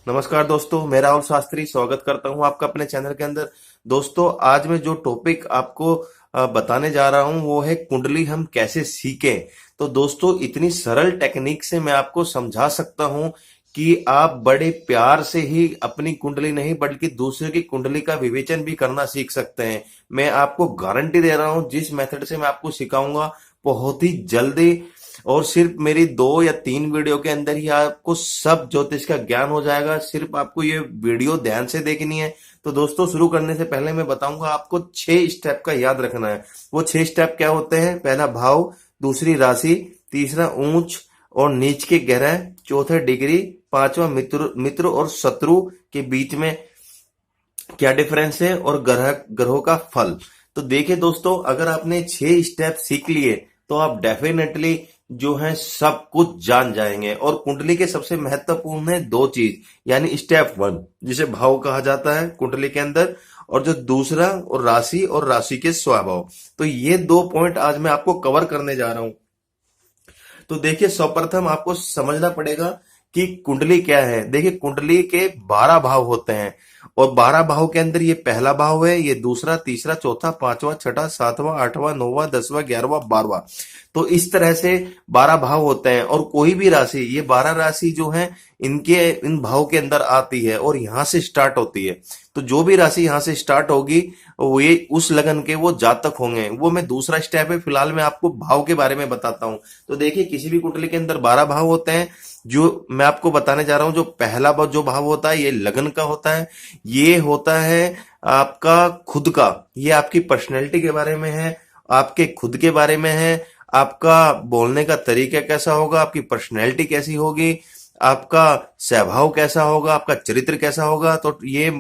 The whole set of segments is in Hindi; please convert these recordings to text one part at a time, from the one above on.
नमस्कार दोस्तों, मैं राहुल शास्त्री स्वागत करता हूं आपका अपने चैनल के अंदर। दोस्तों, आज मैं जो टॉपिक आपको बताने जा रहा हूं वो है कुंडली हम कैसे सीखें। तो दोस्तों, इतनी सरल टेक्निक से मैं आपको समझा सकता हूं कि आप बड़े प्यार से ही अपनी कुंडली नहीं बल्कि दूसरे की कुंडली का विवेचन भी करना सीख सकते हैं। मैं आपको गारंटी दे रहा हूं, जिस मेथड से मैं आपको सिखाऊंगा बहुत ही जल्दी और सिर्फ मेरी 2 या 3 वीडियो के अंदर ही आपको सब ज्योतिष का ज्ञान हो जाएगा। सिर्फ आपको ये वीडियो ध्यान से देखनी है। तो दोस्तों, शुरू करने से पहले मैं बताऊंगा आपको 6 स्टेप का याद रखना है। वो 6 स्टेप क्या होते हैं? पहला भाव, दूसरी राशि, तीसरा ऊंच और नीच के ग्रह, चौथा डिग्री, पांचवा मित्र मित्र और शत्रु के बीच में क्या डिफरेंस है, और ग्रहों का फल। तो देखिए दोस्तों, अगर आपने 6 स्टेप सीख लिए तो आप डेफिनेटली जो है सब कुछ जान जाएंगे। और कुंडली के सबसे महत्वपूर्ण है 2 चीज, यानी स्टेप 1 जिसे भाव कहा जाता है कुंडली के अंदर, और जो दूसरा और राशि के स्वभाव। तो ये 2 पॉइंट आज मैं आपको कवर करने जा रहा हूं। तो देखिए, सर्वप्रथम आपको समझना पड़ेगा कि कुंडली क्या है। देखिए, कुंडली के 12 भाव होते हैं और 12 भाव के अंदर ये पहला भाव है, ये दूसरा, तीसरा, चौथा, पांचवा, छठा, सातवां, आठवां, नौवां, 10वां, 11वां, 12वां। तो इस तरह से 12 भाव होते हैं और कोई भी राशि, ये 12 राशि जो है इन भाव के अंदर आती है और यहां से स्टार्ट होती है। तो जो भी राशि यहां से स्टार्ट होगी वो ये उस लगन के वो जातक होंगे। वो मैं दूसरा स्टेप है, फिलहाल मैं आपको भाव के बारे में बताता हूं। तो देखिए, किसी भी कुंडली के अंदर 12 भाव होते हैं। जो मैं आपको बताने जा रहा हूं, जो पहला जो भाव होता है ये लगन का होता है। ये होता है आपका खुद का, ये आपकी पर्सनैलिटी के बारे में है, आपके खुद के बारे में है। आपका बोलने का तरीका कैसा होगा, आपकी पर्सनैलिटी कैसी होगी, आपका स्वभाव कैसा होगा, आपका चरित्र कैसा होगा। तो ये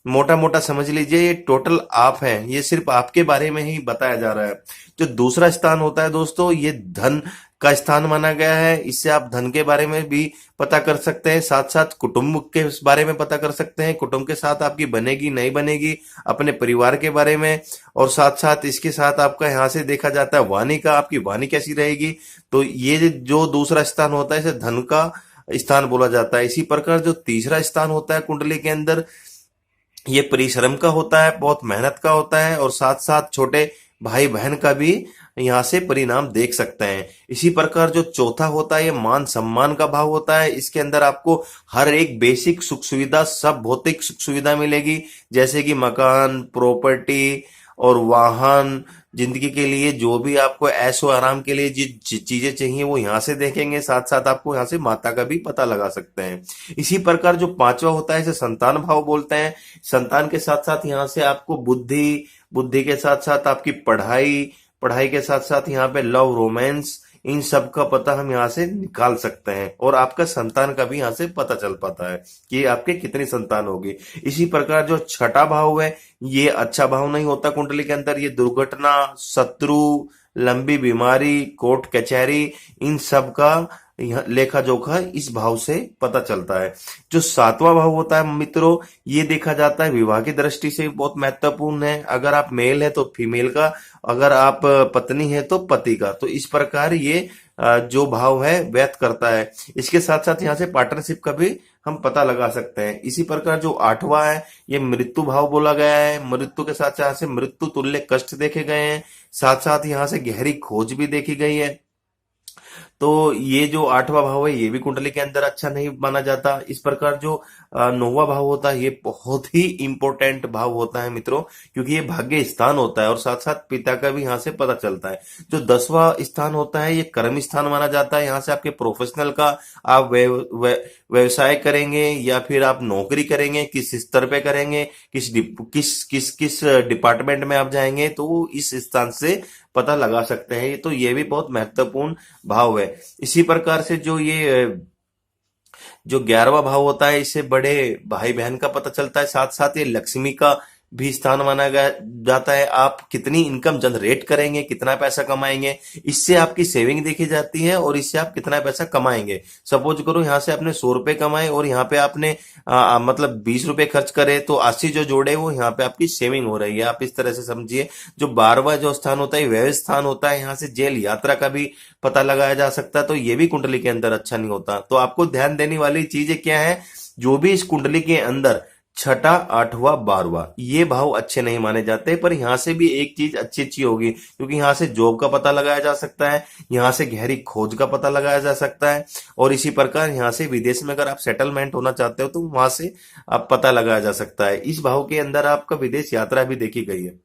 मोटा मोटा समझ लीजिए, ये टोटल आप हैं, ये सिर्फ आपके बारे में ही बताया जा रहा है। जो दूसरा स्थान होता है दोस्तों, ये धन का स्थान माना गया है। इससे आप धन के बारे में भी पता कर सकते हैं, साथ साथ कुटुंब के बारे में पता कर सकते हैं, कुटुंब के साथ आपकी बनेगी नहीं बनेगी, अपने परिवार के बारे में। और साथ साथ इसके साथ आपका यहाँ से देखा जाता है वाणी का, आपकी वाणी कैसी रहेगी। तो ये जो दूसरा स्थान होता है इसे धन का स्थान बोला जाता है। इसी प्रकार जो तीसरा स्थान होता है कुंडली के अंदर, ये परिश्रम का होता है, बहुत मेहनत का होता है, और साथ साथ छोटे भाई बहन का भी यहाँ से परिणाम देख सकते हैं। इसी प्रकार जो चौथा होता है ये मान सम्मान का भाव होता है। इसके अंदर आपको हर एक बेसिक सुख सुविधा, सब भौतिक सुख सुविधा मिलेगी, जैसे कि मकान, प्रॉपर्टी और वाहन। जिंदगी के लिए जो भी आपको ऐशो आराम के लिए जी चीजें चाहिए वो यहाँ से देखेंगे। साथ साथ आपको यहाँ से माता का भी पता लगा सकते हैं। इसी प्रकार जो पांचवा होता है इसे संतान भाव बोलते हैं। संतान के साथ साथ यहाँ से आपको बुद्धि, बुद्धि के साथ साथ आपकी पढ़ाई, पढ़ाई के साथ साथ यहाँ पे लव, रोमांस, इन सब का पता हम यहाँ से निकाल सकते हैं। और आपका संतान का भी यहाँ से पता चल पाता है कि आपके कितनी संतान होगी। इसी प्रकार जो छठा भाव है ये अच्छा भाव नहीं होता कुंडली के अंदर। ये दुर्घटना, शत्रु, लंबी बीमारी, कोर्ट कचहरी, इन सब का लेखा जोखा इस भाव से पता चलता है। जो सातवां भाव होता है मित्रों, ये देखा जाता है विवाह की दृष्टि से बहुत महत्वपूर्ण है। अगर आप मेल है तो फीमेल का, अगर आप पत्नी है तो पति का। तो इस प्रकार ये जो भाव है व्यक्त करता है। इसके साथ साथ यहाँ से पार्टनरशिप का भी हम पता लगा सकते हैं। इसी प्रकार जो आठवां है ये मृत्यु भाव बोला गया है। मृत्यु के साथ यहाँ से मृत्यु तुल्य कष्ट देखे गए हैं। साथ साथ यहाँ से गहरी खोज भी देखी गई है। तो ये जो आठवां भाव है ये भी कुंडली के अंदर अच्छा नहीं माना जाता। इस प्रकार जो नौवां भाव होता है ये बहुत ही इंपॉर्टेंट भाव होता है मित्रों, क्योंकि ये भाग्य स्थान होता है और साथ साथ पिता का भी यहाँ से पता चलता है। जो 10वां स्थान होता है ये कर्म स्थान माना जाता है। यहाँ से आपके प्रोफेशनल का, आप व्यवसाय करेंगे या फिर आप नौकरी करेंगे, किस स्तर पे करेंगे, किस डिपार्टमेंट में आप जाएंगे, तो इस स्थान से पता लगा सकते हैं। तो ये भी बहुत महत्वपूर्ण भाव है। इसी प्रकार से जो 11वां भाव होता है इससे बड़े भाई बहन का पता चलता है। साथ साथ ये लक्ष्मी का भी स्थान माना गया जाता है। आप कितनी इनकम जनरेट करेंगे, कितना पैसा कमाएंगे, इससे आपकी सेविंग देखी जाती है और इससे आप कितना पैसा कमाएंगे। सपोज करो यहाँ से आपने 100 रुपए कमाए और यहाँ पे आपने मतलब 20 रुपए खर्च करे, तो 80 जो जोड़े वो यहाँ पे आपकी सेविंग हो रही है। आप इस तरह से समझिए। जो 12वां जो स्थान होता है व्यय स्थान होता है। यहाँ से जेल यात्रा का भी पता लगाया जा सकता है। तो ये भी कुंडली के अंदर अच्छा नहीं होता। तो आपको ध्यान देने वाली चीजें क्या है जो भी इस कुंडली के अंदर छठा, आठवां, बारहवां ये भाव अच्छे नहीं माने जाते, पर यहाँ से भी एक चीज अच्छी अच्छी होगी, क्योंकि यहाँ से जॉब का पता लगाया जा सकता है, यहाँ से गहरी खोज का पता लगाया जा सकता है, और इसी प्रकार यहाँ से विदेश में अगर आप सेटलमेंट होना चाहते हो तो वहां से आप पता लगाया जा सकता है। इस भाव के अंदर आपका विदेश यात्रा भी देखी गई है।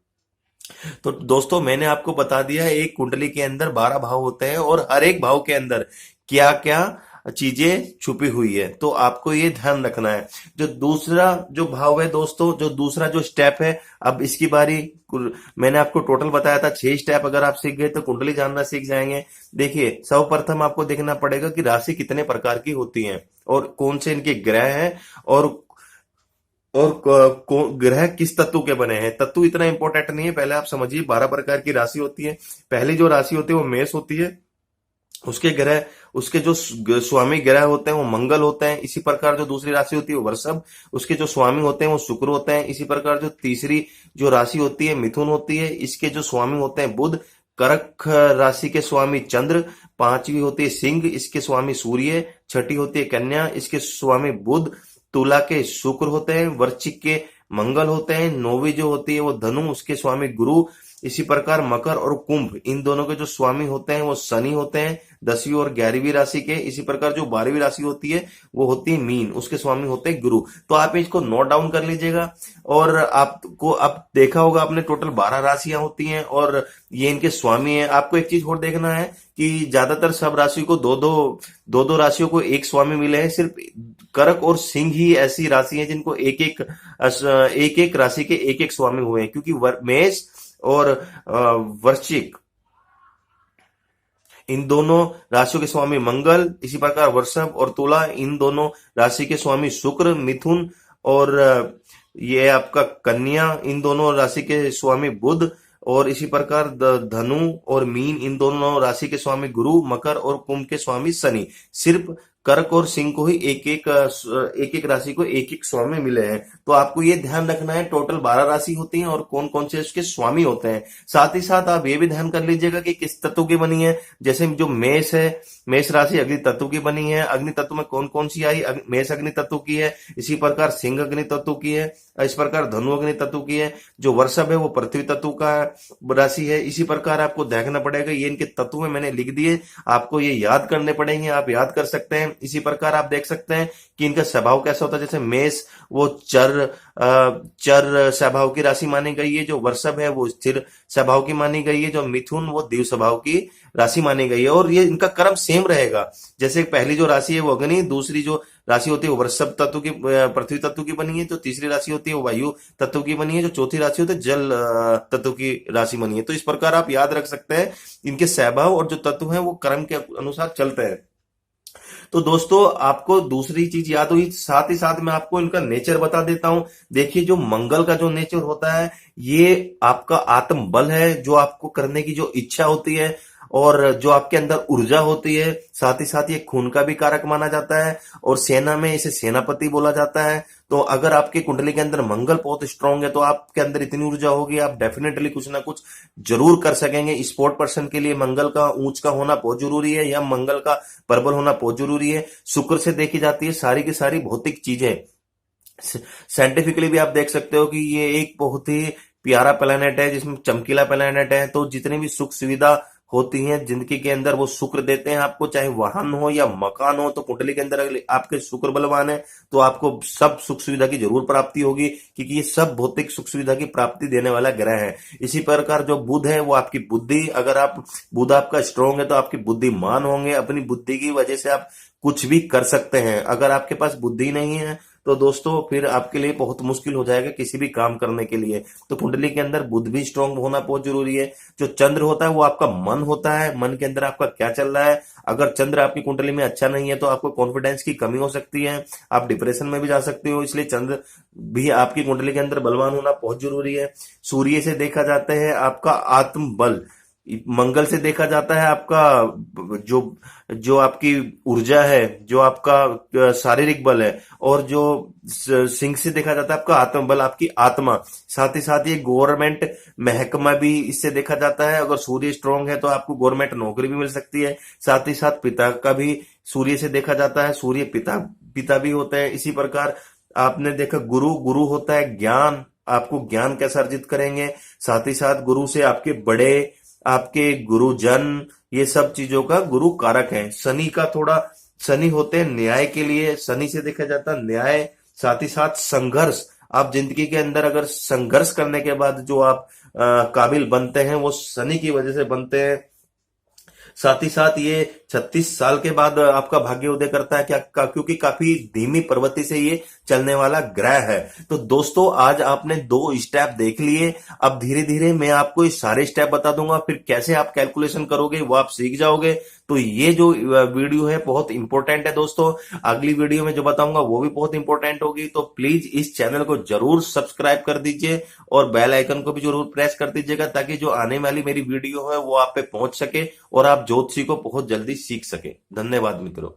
तो दोस्तों मैंने आपको बता दिया है एक कुंडली के अंदर 12 भाव होते हैं और हर एक भाव के अंदर क्या क्या चीजें छुपी हुई है, तो आपको ये ध्यान रखना है। जो दूसरा जो भाव है दोस्तों, जो दूसरा जो स्टेप है, अब इसकी बारी, मैंने आपको टोटल बताया था 6 स्टेप, अगर आप सीख गए तो कुंडली जानना सीख जाएंगे। देखिए सर्वप्रथम आपको देखना पड़ेगा कि राशि कितने प्रकार की होती है और कौन से इनके ग्रह हैं, और ग्रह किस तत्व के बने हैं। तत्व इतना इंपॉर्टेंट नहीं है, पहले आप समझिए 12 प्रकार की राशि होती है। पहली जो राशि होती है वो मेष होती है, उसके ग्रह, उसके जो स्वामी ग्रह होते हैं वो मंगल होते हैं। इसी प्रकार जो दूसरी राशि होती है वो वृषभ, उसके जो स्वामी होते हैं वो शुक्र होते हैं। इसी प्रकार जो तीसरी जो राशि होती है मिथुन होती है, इसके जो स्वामी होते हैं बुध। कर्क राशि के स्वामी चंद्र। पांचवी होती है सिंह, इसके स्वामी सूर्य। छठी होती है कन्या, इसके स्वामी बुध। तुला के शुक्र होते हैं, वृश्चिक के मंगल होते हैं। नौवीं जो होती है वो धनु, उसके स्वामी गुरु। इसी प्रकार मकर और कुंभ, इन दोनों के जो स्वामी होते हैं वो शनि होते हैं, 10वीं और 11वीं राशि के। इसी प्रकार जो 12वीं राशि होती है वो होती है मीन, उसके स्वामी होते हैं गुरु। तो आप इसको नोट डाउन कर लीजिएगा। और आपको अब देखा होगा आपने टोटल 12 राशियां होती हैं और ये इनके स्वामी हैं। आपको एक चीज और देखना है कि ज्यादातर सब राशि को दो राशियों को एक स्वामी मिले हैं। सिर्फ कर्क और सिंह ही ऐसी राशि है जिनको एक एक राशि के एक एक स्वामी हुए हैं, क्योंकि मेष और वृश्चिक, इन दोनों राशियों के स्वामी मंगल। इसी प्रकार वृषभ और तुला, इन दोनों राशि के स्वामी शुक्र। मिथुन और ये आपका कन्या, इन दोनों राशि के स्वामी बुध। और इसी प्रकार धनु और मीन, इन दोनों राशि के स्वामी गुरु। मकर और कुंभ के स्वामी शनि। सिर्फ कर्क और सिंह को ही एक एक राशि को एक एक स्वामी मिले हैं। तो आपको ये ध्यान रखना है टोटल 12 राशि होती हैं और कौन कौन से उसके स्वामी होते हैं। साथ ही साथ आप ये भी ध्यान कर लीजिएगा कि किस तत्व की बनी है। जैसे जो मेष है, मेष राशि अग्नि तत्व की बनी है। अग्नि तत्व में कौन कौन सी आई, मेष अग्नि तत्व की है। इसी प्रकार सिंह अग्नि तत्व की है। इस प्रकार धनु अग्नि तत्व की है। जो वृषभ है वो पृथ्वी तत्व का राशि है। इसी प्रकार आपको देखना पड़ेगा, ये इनके तत्व में मैंने लिख दिए, आपको ये याद करने पड़ेंगे, आप याद कर सकते हैं। इसी प्रकार आप देख सकते हैं कि इनका स्वभाव कैसा होता है। जैसे मेष वो चर स्वभाव की राशि मानी गई है। जो वृषभ है वो स्थिर स्वभाव की मानी गई है। जो मिथुन वो द्विव स्वभाव की राशि मानी गई है। और ये इनका क्रम सेम रहेगा। जैसे पहली जो राशि है वो अग्नि, दूसरी जो राशि होती है वो वृषभ तत्व की, पृथ्वी तत्व की बनी है। जो तीसरी राशि होती है वो वायु तत्व की बनी है। जो चौथी राशि होती है जल तत्व की राशि बनी है। तो इस प्रकार आप याद रख सकते हैं, इनके स्वभाव और जो तत्व है वो क्रम के अनुसार चलते हैं। तो दोस्तों आपको दूसरी चीज याद हुई, साथ ही साथ मैं आपको इनका नेचर बता देता हूं। देखिए जो मंगल का जो नेचर होता है, ये आपका आत्म बल है, जो आपको करने की जो इच्छा होती है और जो आपके अंदर ऊर्जा होती है। साथ ही साथ ये खून का भी कारक माना जाता है और सेना में इसे सेनापति बोला जाता है। तो अगर आपकी कुंडली के अंदर मंगल बहुत स्ट्रांग है तो आपके अंदर इतनी ऊर्जा होगी, आप डेफिनेटली कुछ ना कुछ जरूर कर सकेंगे। स्पोर्ट पर्सन के लिए मंगल का ऊंच का होना बहुत जरूरी है, या मंगल का प्रबल होना बहुत जरूरी है। शुक्र से देखी जाती है सारी की सारी भौतिक चीजें। साइंटिफिकली भी आप देख सकते हो कि ये एक बहुत ही प्यारा प्लेनेट है, जिसमें चमकीला प्लेनेट है। तो जितनी भी सुख सुविधा होती हैं जिंदगी के अंदर वो शुक्र देते हैं आपको, चाहे वाहन हो या मकान हो। तो कुंडली के अंदर अगर आपके शुक्र बलवान है तो आपको सब सुख सुविधा की जरूर प्राप्ति होगी, क्योंकि ये सब भौतिक सुख सुविधा की प्राप्ति देने वाला ग्रह है। इसी प्रकार जो बुध है वो आपकी बुद्धि, अगर आप बुध आपका स्ट्रांग है तो आपकी बुद्धिमान होंगे। अपनी बुद्धि की वजह से आप कुछ भी कर सकते हैं। अगर आपके पास बुद्धि नहीं है तो दोस्तों फिर आपके लिए बहुत मुश्किल हो जाएगा किसी भी काम करने के लिए। तो कुंडली के अंदर बुध भी स्ट्रांग होना बहुत जरूरी है। जो चंद्र होता है वो आपका मन होता है, मन के अंदर आपका क्या चल रहा है। अगर चंद्र आपकी कुंडली में अच्छा नहीं है तो आपको कॉन्फिडेंस की कमी हो सकती है, आप डिप्रेशन में भी जा सकते हो। इसलिए चंद्र भी आपकी कुंडली के अंदर बलवान होना बहुत जरूरी है। सूर्य से देखा जाता है आपका आत्म बल, मंगल से देखा जाता है आपका जो जो आपकी ऊर्जा है, जो आपका शारीरिक बल है, और जो सिंह से देखा जाता है आपका आत्मबल, आपकी आत्मा। साथ ही साथ ये गवर्नमेंट महकमा भी इससे देखा जाता है। अगर सूर्य स्ट्रांग है तो आपको गवर्नमेंट नौकरी भी मिल सकती है। साथ ही साथ पिता का भी सूर्य से देखा जाता है, सूर्य पिता पिता भी होता है। इसी प्रकार आपने देखा गुरु, गुरु होता है ज्ञान, आपको ज्ञान कैसे अर्जित करेंगे। साथ ही साथ गुरु से आपके बड़े, आपके गुरुजन, ये सब चीजों का गुरु कारक है। शनि का थोड़ा, शनि होते हैं न्याय के लिए, शनि से देखा जाता है न्याय। साथ ही साथ संघर्ष, आप जिंदगी के अंदर अगर संघर्ष करने के बाद जो आप काबिल बनते हैं वो शनि की वजह से बनते हैं। साथ ही साथ ये 36 साल के बाद आपका भाग्य उदय करता है, क्या क्योंकि काफी धीमी प्रवृत्ति से ये चलने वाला ग्रह है। तो दोस्तों आज आपने 2 स्टेप देख लिए। अब धीरे धीरे मैं आपको ये सारे स्टेप बता दूंगा, फिर कैसे आप कैलकुलेशन करोगे वो आप सीख जाओगे। तो ये जो वीडियो है बहुत इंपॉर्टेंट है दोस्तों। अगली वीडियो में जो बताऊंगा वो भी बहुत इंपॉर्टेंट होगी। तो प्लीज इस चैनल को जरूर सब्सक्राइब कर दीजिए और बेल आइकन को भी जरूर प्रेस कर दीजिएगा, ताकि जो आने वाली मेरी वीडियो है वो आप पे पहुंच सके और आप ज्योतिषी को बहुत जल्दी सीख सके। धन्यवाद मित्रों।